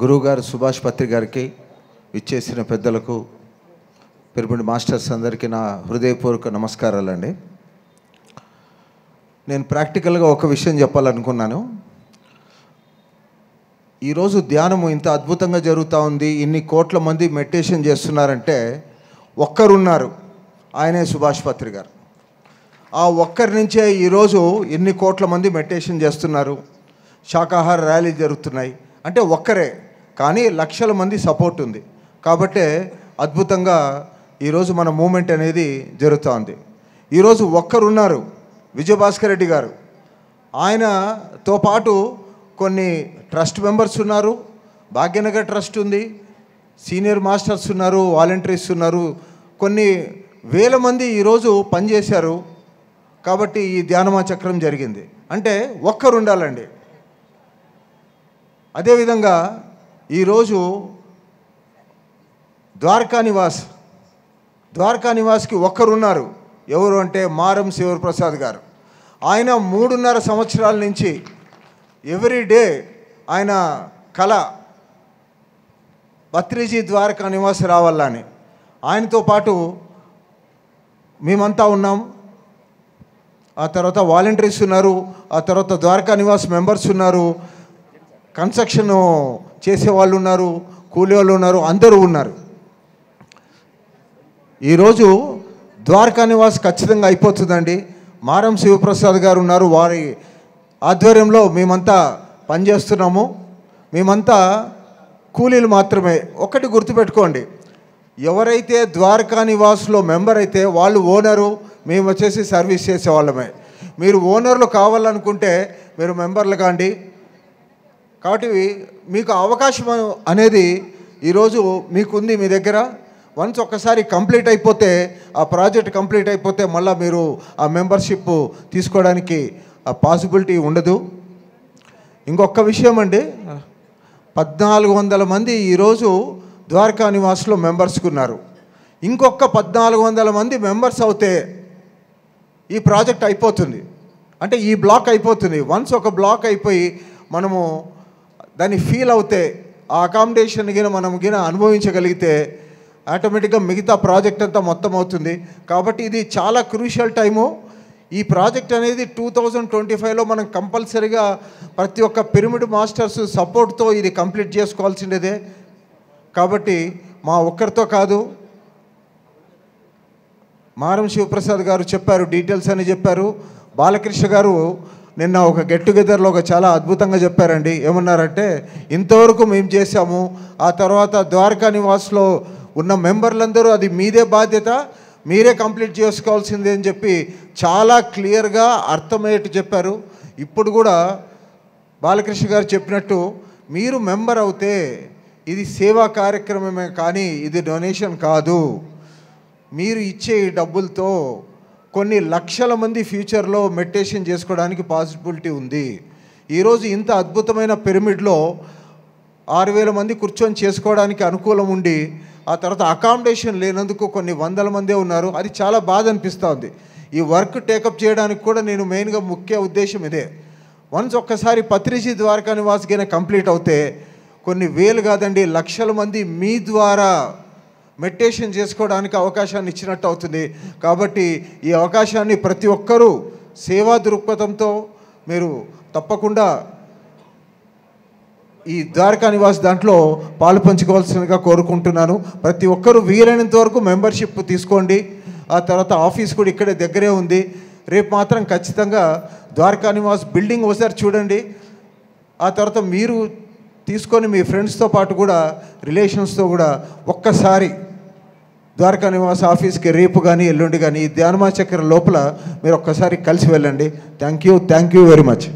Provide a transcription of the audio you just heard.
గురువుగారు సుభాష్ పత్రి గారికి ఇచ్చేసిన పెద్దలకు పిరమిడ్ మాస్టర్స్ అందరికీ నా హృదయపూర్వక నమస్కారాలండి. నేను ప్రాక్టికల్గా ఒక విషయం చెప్పాలనుకున్నాను. ఈరోజు ధ్యానము ఇంత అద్భుతంగా జరుగుతూ ఉంది, ఇన్ని కోట్ల మంది మెడిటేషన్ చేస్తున్నారంటే ఒక్కరున్నారు, ఆయనే సుభాష్ పత్రి గారు. ఆ ఒక్కరి నుంచే ఈరోజు ఎన్ని కోట్ల మంది మెడిటేషన్ చేస్తున్నారు, శాకాహార ర్యాలీ జరుగుతున్నాయి. అంటే ఒక్కరే, కానీ లక్షల మంది సపోర్ట్ ఉంది. కాబట్టే అద్భుతంగా ఈరోజు మన మూమెంట్ అనేది జరుగుతూ ఉంది. ఈరోజు ఒక్కరున్నారు, విజయభాస్కర్ రెడ్డి గారు. ఆయనతో పాటు కొన్ని ట్రస్ట్ మెంబర్స్ ఉన్నారు, భాగ్యనగర్ ట్రస్ట్ ఉంది, సీనియర్ మాస్టర్స్ ఉన్నారు, వాలంటీర్స్ ఉన్నారు, కొన్ని వేల మంది ఈరోజు పనిచేశారు. కాబట్టి ఈ ధ్యానమా చక్రం జరిగింది. అంటే ఒక్కరు ఉండాలండి. అదేవిధంగా ఈరోజు ద్వారకా నివాస్కి ఒక్కరున్నారు. ఎవరు అంటే మారం శివప్రసాద్ గారు. ఆయన 3.5 సంవత్సరాల నుంచి ఎవ్రీడే ఆయన కళ పత్రిజీ ద్వారకా నివాస్ రావాలని. ఆయనతో పాటు మేమంతా ఉన్నాం. ఆ తర్వాత వాలంటీర్స్ ఉన్నారు, ఆ తర్వాత ద్వారకా నివాస్ మెంబర్స్ ఉన్నారు, కన్స్ట్రక్షన్ చేసేవాళ్ళు ఉన్నారు, కూలీ వాళ్ళు ఉన్నారు, అందరూ ఉన్నారు. ఈరోజు ద్వారకా నివాస్ ఖచ్చితంగా అయిపోతుందండి. మారం శివప్రసాద్ గారు ఉన్నారు, వారి ఆధ్వర్యంలో మేమంతా పనిచేస్తున్నాము. మేమంతా కూలీలు మాత్రమే. ఒకటి గుర్తుపెట్టుకోండి, ఎవరైతే ద్వారకా నివాస్లో మెంబర్ అయితే వాళ్ళు ఓనరు, మేము వచ్చేసి సర్వీస్ చేసేవాళ్ళమే. మీరు ఓనర్లు కావాలనుకుంటే మీరు మెంబర్లు కాండి. కాబట్టి మీకు అవకాశం అనేది ఈరోజు మీకుంది మీ దగ్గర. వన్స్ ఒక్కసారి కంప్లీట్ అయిపోతే, ఆ ప్రాజెక్ట్ కంప్లీట్ అయిపోతే మళ్ళీ మీరు ఆ మెంబర్షిప్ తీసుకోవడానికి ఆ పాసిబిలిటీ ఉండదు. ఇంకొక విషయం అండి, 1400 మంది ఈరోజు ద్వారకా నివాస్లో మెంబర్స్కి ఉన్నారు. ఇంకొక 1400 మంది మెంబర్స్ అవుతే ఈ ప్రాజెక్ట్ అయిపోతుంది. అంటే ఈ బ్లాక్ అయిపోతుంది. వన్స్ ఒక బ్లాక్ అయిపోయి మనము దాన్ని ఫీల్ అవుతే, ఆ అకామిడేషన్ మనం అనుభవించగలిగితే ఆటోమేటిక్గా మిగతా ప్రాజెక్ట్ అంతా మొత్తం అవుతుంది. కాబట్టి ఇది చాలా క్రూషియల్ టైము. ఈ ప్రాజెక్ట్ అనేది 2025లో మనం కంపల్సరీగా ప్రతి ఒక్క పిరమిడ్ మాస్టర్స్ సపోర్ట్తో ఇది కంప్లీట్ చేసుకోవాల్సిందే. కాబట్టి మా ఒక్కరితో కాదు, మారం శివప్రసాద్ గారు చెప్పారు, డీటెయిల్స్ అని చెప్పారు. బాలకృష్ణ గారు నిన్న ఒక గెట్ టుగెదర్లో ఒక చాలా అద్భుతంగా చెప్పారండి. ఏమన్నారంటే, ఇంతవరకు మేము చేశాము, ఆ తర్వాత ద్వారకా నివాస్లో ఉన్న మెంబర్లందరూ అది మీదే బాధ్యత, మీరే కంప్లీట్ చేసుకోవాల్సిందే అని చెప్పి చాలా క్లియర్గా అర్థమయ్యేట్టు చెప్పారు. ఇప్పుడు కూడా బాలకృష్ణ గారు చెప్పినట్టు మీరు మెంబర్ అవుతే ఇది సేవా కార్యక్రమమే, కానీ ఇది డొనేషన్ కాదు. మీరు ఇచ్చే డబ్బులతో కొన్ని లక్షల మంది ఫ్యూచర్లో మెడిటేషన్ చేసుకోవడానికి పాసిబిలిటీ ఉంది. ఈరోజు ఇంత అద్భుతమైన పిరమిడ్లో 6000 మంది కూర్చొని చేసుకోవడానికి అనుకూలం ఉండి, ఆ తర్వాత అకామిడేషన్ లేనందుకు కొన్ని 100 మందే ఉన్నారు. అది చాలా బాధ అనిపిస్తుంది. ఈ వర్క్ టేకప్ చేయడానికి కూడా నేను మెయిన్గా ముఖ్య ఉద్దేశం ఇదే. వన్స్ ఒక్కసారి పత్రిజీ ద్వారకా నివాస్ గిన కంప్లీట్ అవుతే కొన్ని వేలు కాదండి, లక్షల మంది మీ ద్వారా మెడిటేషన్ చేసుకోవడానికి అవకాశాన్ని ఇచ్చినట్టు అవుతుంది. కాబట్టి ఈ అవకాశాన్ని ప్రతి ఒక్కరూ సేవా దృక్పథంతో మీరు తప్పకుండా ఈ ద్వారకా నివాస్ దాంట్లో పాలు పంచుకోవాల్సిందిగా కోరుకుంటున్నాను. ప్రతి ఒక్కరూ వీలైనంత వరకు మెంబర్షిప్ తీసుకోండి. ఆ తర్వాత ఆఫీస్ కూడా ఇక్కడే దగ్గరే ఉంది. రేపు మాత్రం ఖచ్చితంగా ద్వారకా నివాస్ బిల్డింగ్ ఒకసారి చూడండి. ఆ తర్వాత మీరు తీసుకొని మీ ఫ్రెండ్స్తో పాటు కూడా రిలేషన్స్తో కూడా ఒక్కసారి ద్వారకా నివాస్ ఆఫీస్కి రేపు కానీ ఎల్లుండి కానీ ఈ ధ్యానమా చక్రం లోపల మీరు ఒక్కసారి కలిసి వెళ్ళండి. Thank you very much.